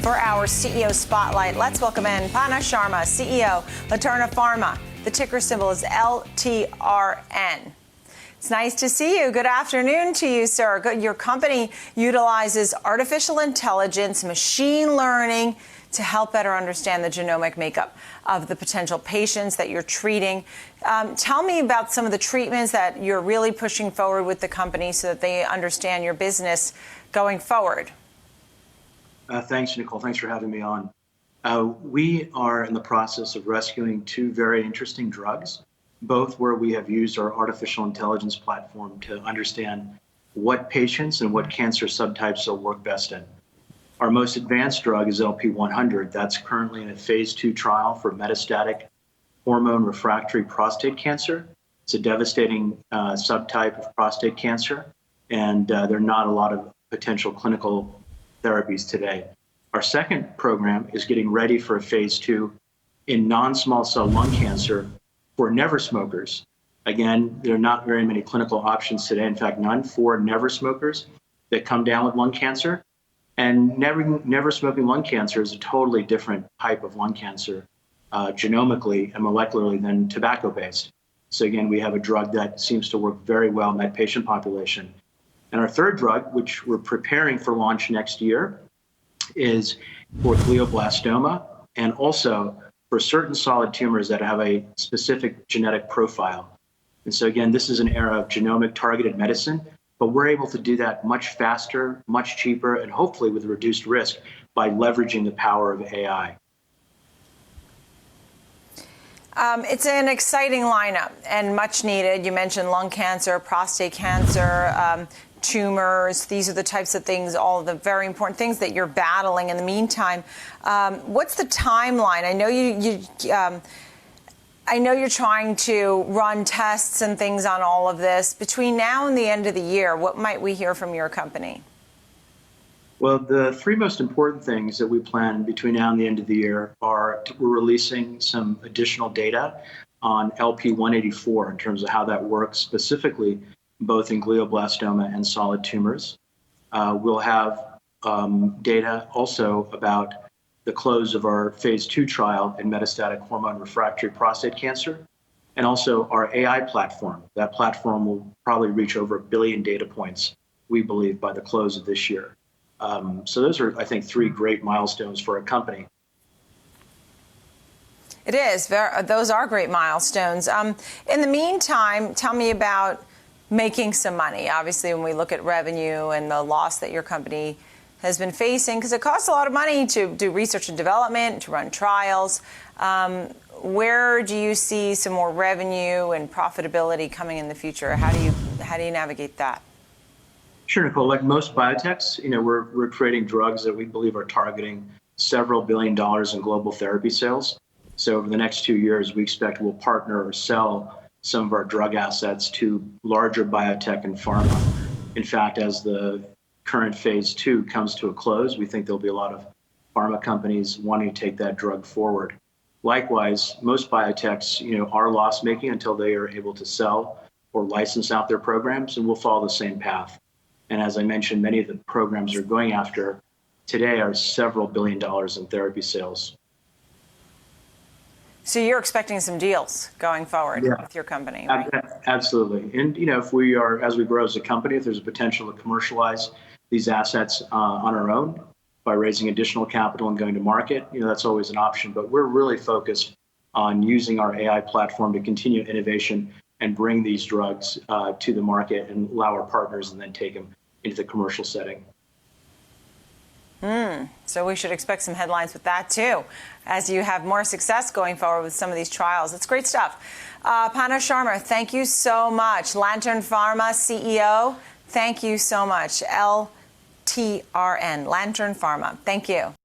For our CEO Spotlight, let's welcome in Panna Sharma, CEO, LTRN Pharma. The ticker symbol is LTRN. It's nice to see you. Good afternoon to you, sir. Your company utilizes artificial intelligence, machine learning to help better understand the genomic makeup of the potential patients that you're treating. Tell me about some of the treatments that you're really pushing forward with the company so that they understand your business going forward. Thanks, Nicole. Thanks for having me on. We are in the process of rescuing two very interesting drugs, both where we have used our artificial intelligence platform to understand what patients and what cancer subtypes will work best in. Our most advanced drug is LP-100. That's currently in a phase 2 trial for metastatic hormone refractory prostate cancer. It's a devastating subtype of prostate cancer, and there are not a lot of potential clinical therapies today. Our second program is getting ready for a phase 2 in non-small cell lung cancer for never smokers. Again, there are not very many clinical options today. In fact, none for never smokers that come down with lung cancer. And never smoking lung cancer is a totally different type of lung cancer, genomically and molecularly, than tobacco-based. So again, we have a drug that seems to work very well in that patient population. And our third drug, which we're preparing for launch next year, is for glioblastoma and also for certain solid tumors that have a specific genetic profile. And so again, this is an era of genomic targeted medicine, but we're able to do that much faster, much cheaper, and hopefully with reduced risk by leveraging the power of AI. It's an exciting lineup and much needed. You mentioned lung cancer, prostate cancer, tumors. These are the types of things, all of the very important things that you're battling in the meantime. What's the timeline? I know you're trying to run tests and things on all of this. Between now and the end of the year, what might we hear from your company? Well, the three most important things that we plan between now and the end of the year are we're releasing some additional data on LP-184 in terms of how that works specifically both in glioblastoma and solid tumors. We'll have data also about the close of our phase 2 trial in metastatic hormone refractory prostate cancer, and also our AI platform. That platform will probably reach over 1 billion data points, we believe, by the close of this year. So those are, I think, three great milestones for a company. It is. Those are great milestones. In the meantime, tell me about making some money. Obviously, when we look at revenue and the loss that your company has been facing, because it costs a lot of money to do research and development, to run trials. Where do you see some more revenue and profitability coming in the future? How do you navigate that? Sure, Nicole. Like most biotechs, we're creating drugs that we believe are targeting several $1 billion in global therapy sales. So over the next 2 years, we expect we'll partner or sell some of our drug assets to larger biotech and pharma. In fact, as the current phase 2 comes to a close, we think there'll be a lot of pharma companies wanting to take that drug forward. Likewise, most biotechs, are loss-making until they are able to sell or license out their programs, and we'll follow the same path. And as I mentioned, many of the programs we're going after today are several $1 billion in therapy sales. So you're expecting some deals going forward with your company, right? Absolutely. And, if we are, as we grow as a company, if there's a potential to commercialize these assets on our own by raising additional capital and going to market, that's always an option. But we're really focused on using our AI platform to continue innovation and bring these drugs to the market and allow our partners and then take them into the commercial setting. So we should expect some headlines with that too, as you have more success going forward with some of these trials. It's great stuff. Panna Sharma, thank you so much. LTRN Pharma CEO, thank you so much. LTRN, LTRN Pharma, thank you.